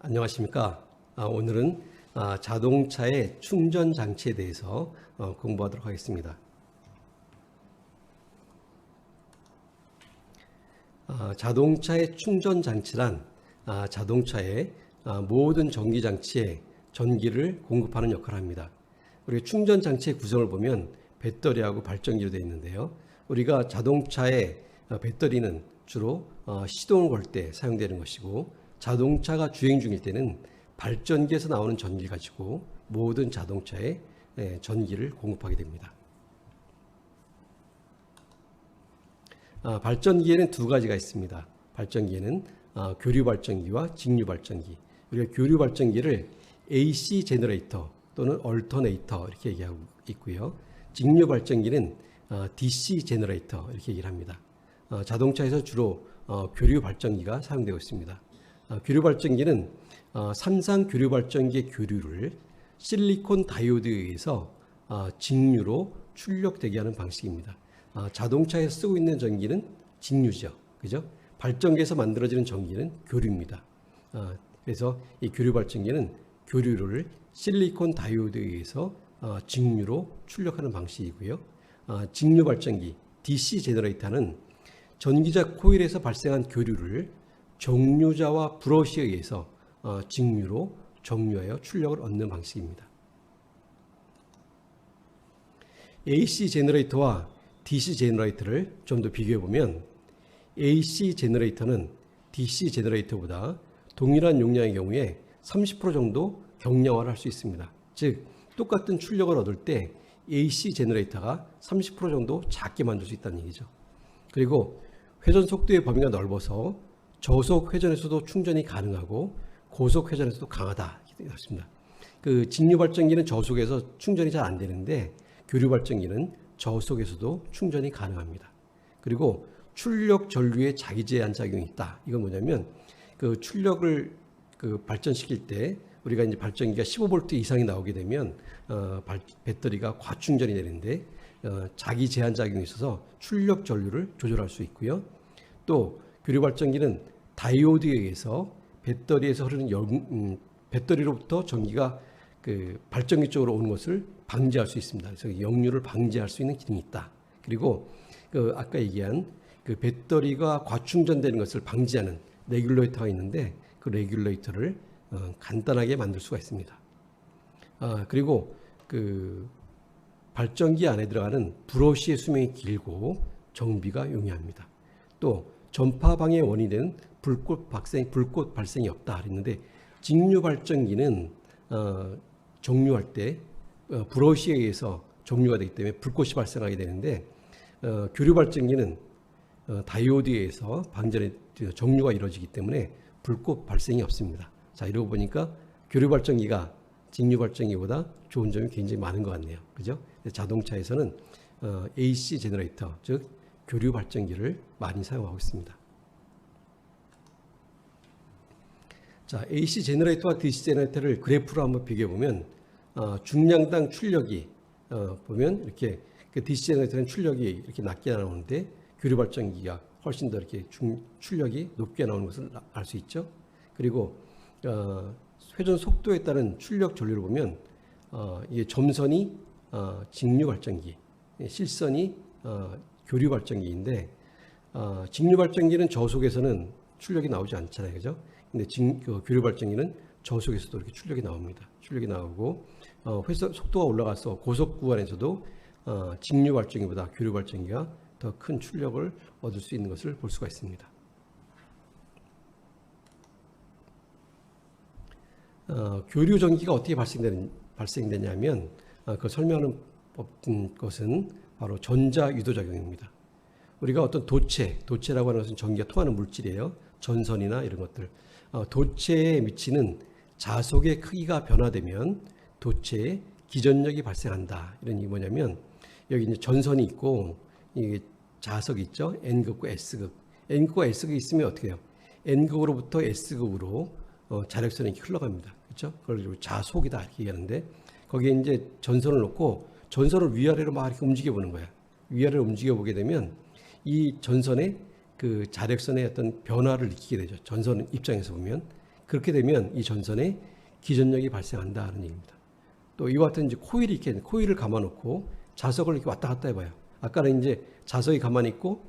안녕하십니까. 오늘은 자동차의 충전 장치에 대해서 공부하도록 하겠습니다. 자동차의 충전 장치란 자동차의 모든 전기 장치에 전기를 공급하는 역할을 합니다. 우리가 충전 장치의 구성을 보면 배터리하고 발전기로 되어 있는데요. 우리가 자동차의 배터리는 주로 시동을 걸 때 사용되는 것이고, 자동차가 주행 중일 때는 발전기에서 나오는 전기를 가지고 모든 자동차에 전기를 공급하게 됩니다. 발전기에는 두 가지가 있습니다. 발전기에는 교류 발전기와 직류 발전기. 우리가 교류 발전기를 AC 제너레이터 또는 얼터네이터 이렇게 얘기하고 있고요. 직류 발전기는 DC 제너레이터 이렇게 얘기를 합니다. 자동차에서 주로 교류 발전기가 사용되고 있습니다. 교류 발전기는 삼상 교류 발전기의 교류를 실리콘 다이오드에 의해서 직류로 출력되게 하는 방식입니다. 자동차에서 쓰고 있는 전기는 직류죠. 그죠? 발전기에서 만들어지는 전기는 교류입니다. 그래서 이 교류 발전기는 교류를 실리콘 다이오드에 의해서 직류로 출력하는 방식이고요. 직류 발전기 DC 제너레이터는 전기자 코일에서 발생한 교류를 정류자와 브러쉬에 의해서 직류로 정류하여 출력을 얻는 방식입니다. AC 제너레이터와 DC 제너레이터를 좀 더 비교해 보면, AC 제너레이터는 DC 제너레이터보다 동일한 용량의 경우에 30% 정도 경량화를 할 수 있습니다. 즉, 똑같은 출력을 얻을 때 AC 제너레이터가 30% 정도 작게 만들 수 있다는 얘기죠. 그리고 회전 속도의 범위가 넓어서 저속 회전에서도 충전이 가능하고 고속 회전에서도 강하다 이렇게 되었습니다. 그 직류 발전기는 저속에서 충전이 잘 안 되는데, 교류 발전기는 저속에서도 충전이 가능합니다. 그리고 출력 전류에 자기 제한 작용이 있다. 이건 뭐냐면, 그 출력을 발전시킬 때 우리가 이제 발전기가 15V 이상이 나오게 되면 배터리가 과충전이 되는데, 자기 제한 작용이 있어서 출력 전류를 조절할 수 있고요. 또 교류 발전기는 다이오드에 의해서 배터리에서 흐르는 배터리로부터 전기가 그 발전기 쪽으로 오는 것을 방지할 수 있습니다. 그래서 역류를 방지할 수 있는 기능이 있다. 그리고 아까 얘기한 그 배터리가 과충전되는 것을 방지하는 레귤레이터가 있는데, 그 레귤레이터를 간단하게 만들 수가 있습니다. 그리고 그 발전기 안에 들어가는 브러쉬의 수명이 길고 정비가 용이합니다. 또 전파 방해의 원인이 되는 불꽃 발생이 없다 그랬는데, 직류 발전기는 정류할 때 브러쉬에 의해서 정류가 되기 때문에 불꽃이 발생하게 되는데, 교류 발전기는 다이오드에 의해서 정류가 이루어지기 때문에 불꽃 발생이 없습니다. 자, 이러고 보니까 교류 발전기가 직류 발전기보다 좋은 점이 굉장히 많은 것 같네요. 그죠? 자동차에서는 AC 제너레이터, 즉 교류 발전기를 많이 사용하고 있습니다. 자, AC 제너레이터와 DC 제너레이터를 그래프로 한번 비교해 보면, 중량당 출력이 보면 이렇게 DC 제너레이터는 출력이 이렇게 낮게 나오는데, 교류 발전기가 훨씬 더 이렇게 출력이 높게 나오는 것을 알 수 있죠. 그리고 회전 속도에 따른 출력 전류를 보면, 이게 점선이 직류 발전기, 실선이 교류 발전기인데, 직류 발전기는 저속에서는 출력이 나오지 않잖아요. 그죠? 근데 교류 발전기는 저속에서도 이렇게 출력이 나옵니다. 출력이 나오고, 회전 속도가 올라가서 고속 구간에서도 직류 발전기보다 교류 발전기가 더 큰 출력을 얻을 수 있는 것을 볼 수가 있습니다. 교류 전기가 어떻게 발생되냐면, 그 설명하는 것은 바로 전자 유도작용입니다. 우리가 어떤 도체라고 하는 것은 전기가 통하는 물질이에요. 전선이나 이런 것들. 도체에 미치는 자속의 크기가 변화되면 도체에 기전력이 발생한다. 이런 얘기 뭐냐면, 여기 이제 전선이 있고, 이게 자석이 있죠. N극과 S극. N극과 S극이 있으면 어떻게 해요? N극으로부터 S극으로 자력선이 이렇게 흘러갑니다. 그렇죠? 그걸 자속이다 이렇게 얘기하는데, 거기에 이제 전선을 놓고 전선을 위아래로 막 이렇게 움직여 보는 거야. 위아래로 움직여 보게 되면 이 전선의 그 자력선의 어떤 변화를 느끼게 되죠. 전선 입장에서 보면 그렇게 되면 이 전선에 기전력이 발생한다는 얘기입니다. 또 이와 같은 이제 코일이 있겠네. 코일을 감아놓고 자석을 이렇게 왔다 갔다 해봐요. 아까는 이제 자석이 가만히 있고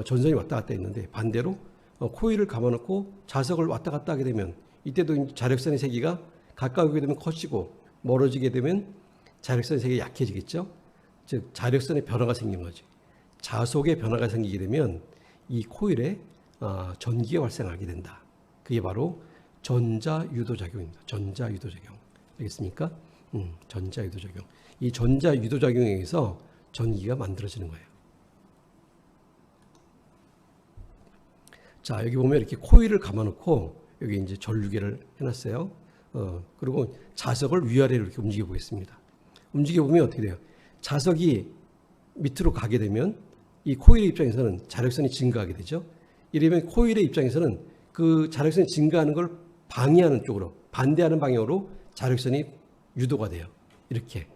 전선이 왔다 갔다 했는데 반대로 코일을 감아놓고 자석을 왔다 갔다 하게 되면 이때도 자력선의 세기가 가까우게 되면 커지고 멀어지게 되면 자력선의 세기가 약해지겠죠. 즉 자력선의 변화가 생기는 거죠. 자속의 변화가 생기게 되면 이 코일에 전기가 발생하게 된다. 그게 바로 전자유도작용입니다. 전자유도작용. 알겠습니까? 전자유도작용. 이 전자유도작용에 의해서 전기가 만들어지는 거예요. 자, 여기 보면 이렇게 코일을 감아놓고 여기 이제 전류계를 해놨어요. 그리고 자석을 위아래로 이렇게 움직여 보겠습니다. 움직여 보면 어떻게 돼요? 자석이 밑으로 가게 되면 이 코일의 입장에서는 자력선이 증가하게 되죠. 이러면 코일의 입장에서는 그 자력선이 증가하는 걸 방해하는 쪽으로, 반대하는 방향으로 자력선이 유도가 돼요. 이렇게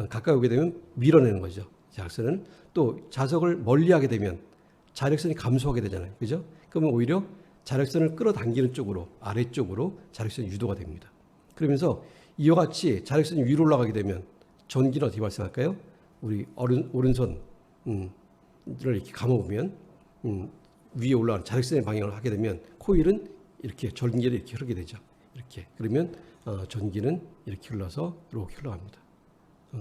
가까이 오게 되면 밀어내는 거죠. 자력선은 또 자석을 멀리하게 되면 자력선이 감소하게 되잖아요. 그죠? 그러면 오히려 자력선을 끌어당기는 쪽으로, 아래쪽으로 자력선이 유도가 됩니다. 그러면서 이와 같이 자력선이 위로 올라가게 되면 전기는 어떻게 발생할까요? 우리 오른손을 이렇게 감아보면 위에 올라가는 자력선의 방향을 하게 되면 코일은 이렇게 전기를 이렇게 흐르게 되죠. 이렇게. 그러면 전기는 이렇게 흘러서 이렇게 흘러갑니다.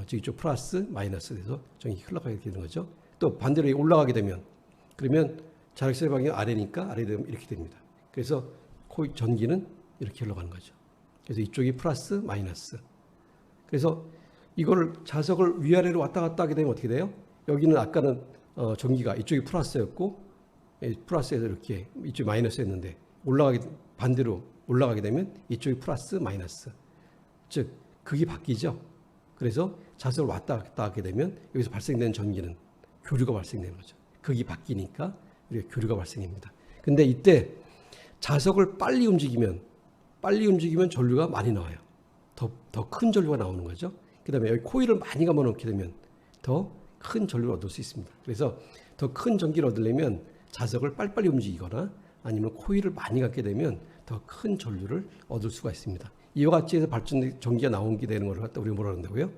즉 이쪽 플러스 마이너스 돼서 전기가 흘러가게 되는 거죠. 또 반대로 올라가게 되면 그러면 자력선의 방향이 아래니까 아래 되면 이렇게 됩니다. 그래서 코일 전기는 이렇게 흘러가는 거죠. 그래서 이쪽이 플러스 마이너스. 그래서 이거를 자석을 위아래로 왔다 갔다 하게 되면 어떻게 돼요? 여기는 아까는 전기가 이쪽이 플러스였고 플러스에서 이렇게 이쪽이 마이너스였는데 반대로 올라가게 되면 이쪽이 플러스 마이너스. 즉 극이 바뀌죠. 그래서 자석을 왔다 갔다 하게 되면 여기서 발생되는 전기는 교류가 발생되는 거죠. 극이 바뀌니까 우리가 교류가 발생합니다. 근데 이때 자석을 빨리 움직이면 전류가 많이 나와요. 더 큰 전류가 나오는 거죠. 그 다음에 여기 코일을 많이 감아놓게 되면 더 큰 전류를 얻을 수 있습니다. 그래서 더 큰 전기를 얻으려면 자석을 빨리빨리 움직이거나 아니면 코일을 많이 갖게 되면 더 큰 전류를 얻을 수가 있습니다. 이와 같이 해서 발전 전기가 나오게 되는 걸 갖다 우리가 뭐라 한다고요?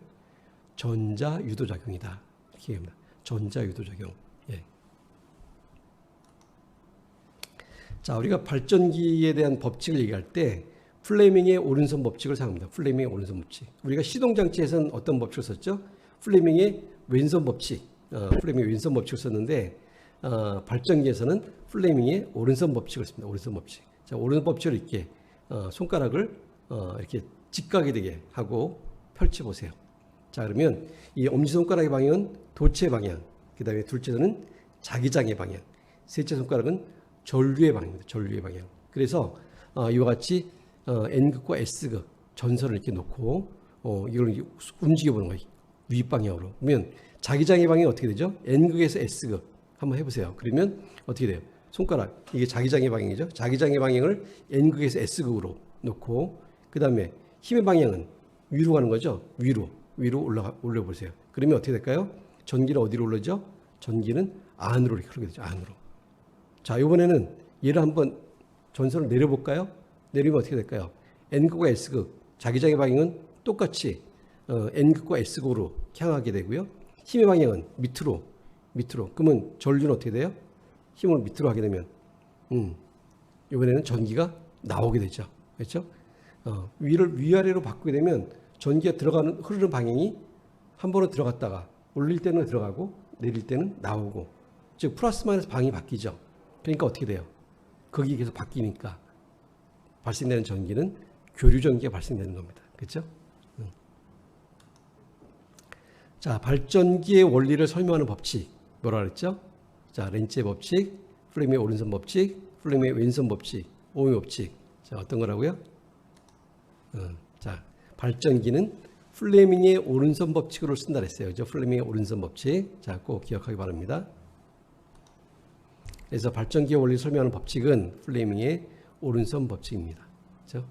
전자유도작용이다. 이렇게 얘기합니다. 전자유도작용. 예. 자, 우리가 발전기에 대한 법칙을 얘기할 때 플레밍의 오른손 법칙을 사용합니다. 플레밍의 오른손 법칙. 우리가 시동장치에서는 어떤 법칙을 썼죠? 플레밍의 왼손 법칙. 플레밍의 왼손 법칙을 썼는데 발전기에서는 플레밍의 오른손 법칙을 씁니다. 오른손 법칙. 자, 오른손 법칙을 이렇게 손가락을 이렇게 직각이 되게 하고 펼쳐 보세요. 자, 그러면 이 엄지손가락의 방향은 도체 방향. 그다음에 둘째는 자기장의 방향. 셋째 손가락은 전류의 방향입니다. 전류의 방향. 그래서 이와 같이 N극과 S극 전선을 이렇게 놓고 이걸 움직여 보는 거예요. 윗방향으로. 그러면 자기장의 방향이 어떻게 되죠? N극에서 S극. 한번 해보세요. 그러면 어떻게 돼요? 손가락, 이게 자기장의 방향이죠. 자기장의 방향을 N극에서 S극으로 놓고 그 다음에 힘의 방향은 위로 가는 거죠. 위로 올려보세요. 그러면 어떻게 될까요? 전기는 어디로 올라죠? 전기는 안으로 이렇게 흐르게 되죠. 안으로. 자, 이번에는 얘를 한번 전선을 내려볼까요? 내리면 어떻게 될까요? N극과 S극, 자기장의 방향은 똑같이 N극과 S극으로 향하게 되고요. 힘의 방향은 밑으로. 그러면 전류는 어떻게 돼요? 힘을 밑으로 하게 되면 이번에는 전기가 나오게 되죠. 그렇죠? 위를 위아래로 바꾸게 되면 전기가 흐르는 방향이 한 번은 들어갔다가 올릴 때는 들어가고 내릴 때는 나오고, 즉 플러스 마이너스 방향이 바뀌죠. 그러니까 어떻게 돼요? 거기 계속 바뀌니까 발생되는 전기는 교류 전기가 발생되는 겁니다. 그렇죠? 자, 발전기의 원리를 설명하는 법칙 뭐라 그랬죠? 자, 렌츠의 법칙, 플레밍의 오른손 법칙, 플레밍의 왼손 법칙, 오음의 법칙. 자, 어떤 거라고요? 자, 발전기는 플레밍의 오른손 법칙으로 쓴다 그랬어요. 그죠? 플레밍의 오른손 법칙. 자, 꼭 기억하기 바랍니다. 그래서 발전기의 원리를 설명하는 법칙은 플레밍의 오른손 법칙입니다. 그렇죠?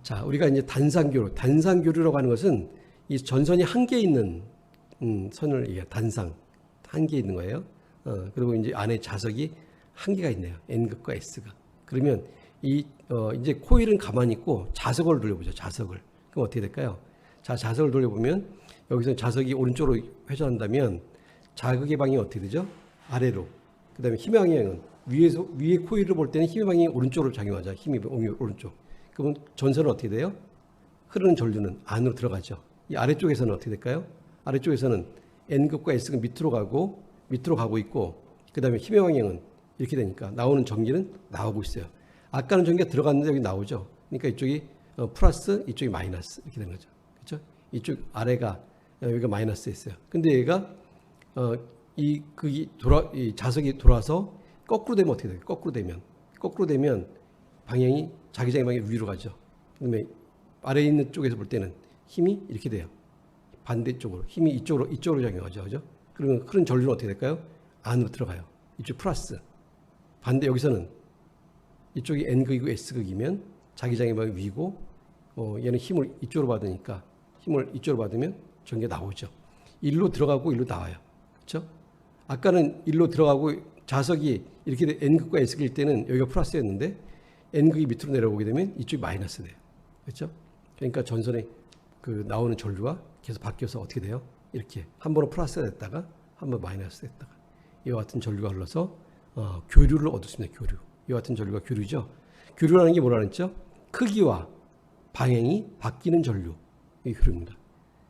자, 우리가 이제 단상교류라고 하는 것은 이 전선이 한 개 있는 선을 얘기해요. 단상. 한 개 있는 거예요. 그리고 이제 안에 자석이 한 개가 있네요. N극과 S극. 그러면 이제 코일은 가만히 있고 자석을 돌려보죠. 자석을. 그럼 어떻게 될까요? 자, 자석을 돌려보면 여기서 자석이 오른쪽으로 회전한다면 자극의 방향이 어떻게 되죠? 아래로. 그 다음에 힘의 방향은 위에 코일을 볼 때는 힘의 방향이 오른쪽으로 작용하죠. 힘이 오른쪽. 그러면 전선은 어떻게 돼요? 흐르는 전류는 안으로 들어가죠. 이 아래쪽에서는 어떻게 될까요? 아래쪽에서는 N극과 S극은 밑으로 가고 있고, 그 다음에 힘의 방향은 이렇게 되니까 나오는 전기는 나오고 있어요. 아까는 전기가 들어갔는데 여기 나오죠. 그러니까 이쪽이 플러스, 이쪽이 마이너스 이렇게 되는 거죠. 그렇죠? 이쪽 아래가 여기가 마이너스였어요. 근데 얘가 이 자석이 돌아서 거꾸로 되면 어떻게 돼요? 거꾸로 되면 방향이 자기장의 방향이 위로 가죠. 그다음에 아래에 있는 쪽에서 볼 때는 힘이 이렇게 돼요. 반대쪽으로 힘이 이쪽으로 작용하죠. 그죠? 그러면 흐르는 전류는 어떻게 될까요? 안으로 들어가요. 이쪽 플러스. 반대 여기서는 이쪽이 N극이고 S극이면 자기장의 방향이 위고 얘는 힘을 이쪽으로 받으니까 힘을 이쪽으로 받으면 전기가 나오죠. 일로 들어가고 일로 나와요. 그렇죠? 아까는 일로 들어가고 자석이 이렇게 N극과 S극일 때는 여기가 플러스였는데 N극이 밑으로 내려오게 되면 이쪽이 마이너스 돼요. 그렇죠? 그러니까 전선에 나오는 전류가 계속 바뀌어서 어떻게 돼요? 이렇게 한 번은 플러스가 됐다가 한 번 마이너스 됐다가 이와 같은 전류가 흘러서 교류를 얻었습니다. 교류. 이와 같은 전류가 교류죠. 교류라는 게 뭐라는 거죠? 크기와 방향이 바뀌는 전류. 이 교류입니다.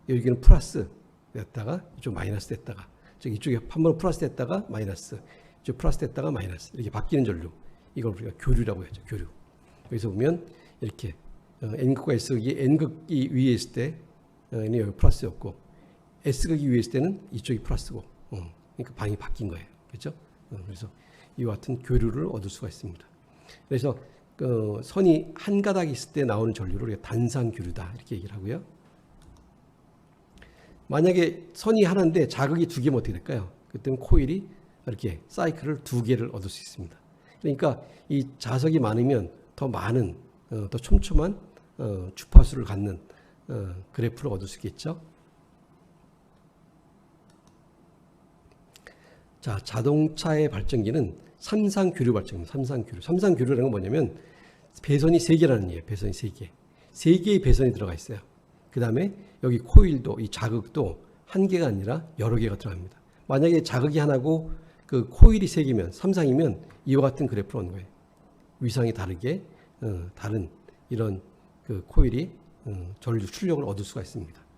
여기는 플러스 됐다가 이쪽 마이너스 됐다가 이쪽에 한 번 플러스 됐다가 마이너스, 이쪽 플러스 됐다가 마이너스 이렇게 바뀌는 전류. 이걸 우리가 교류라고 하죠. 교류. 여기서 보면 이렇게 N극과 S극이 N극이 위에 있을 때 여기 플러스였고 S극이 위에 있을 때는 이쪽이 플러스고 그러니까 방이 바뀐 거예요. 그렇죠? 그래서 이와 같은 교류를 얻을 수가 있습니다. 그래서 선이 한 가닥 있을 때 나오는 전류를 우리가 단상교류다 이렇게 얘기를 하고요. 만약에 선이 하나인데 자극이 두 개면 어떻게 될까요? 그때는 코일이 이렇게 사이클을 두 개를 얻을 수 있습니다. 그러니까 이 자석이 많으면 더 많은 더 촘촘한 주파수를 갖는 그래프를 얻을 수 있겠죠. 자, 자동차의 발전기는 삼상교류 발전기입니다. 삼상교류라는 건 뭐냐면 배선이 3개라는 얘기예요. 배선이 3개. 3개의 배선이 들어가 있어요. 그 다음에 여기 코일도 이 자극도 한 개가 아니라 여러 개가 들어갑니다. 만약에 자극이 하나고 그 코일이 3개면 삼상이면 이와 같은 그래프로 오는 거예요. 위상이 다르게 다른 이런 그 코일이 전류 출력을 얻을 수가 있습니다.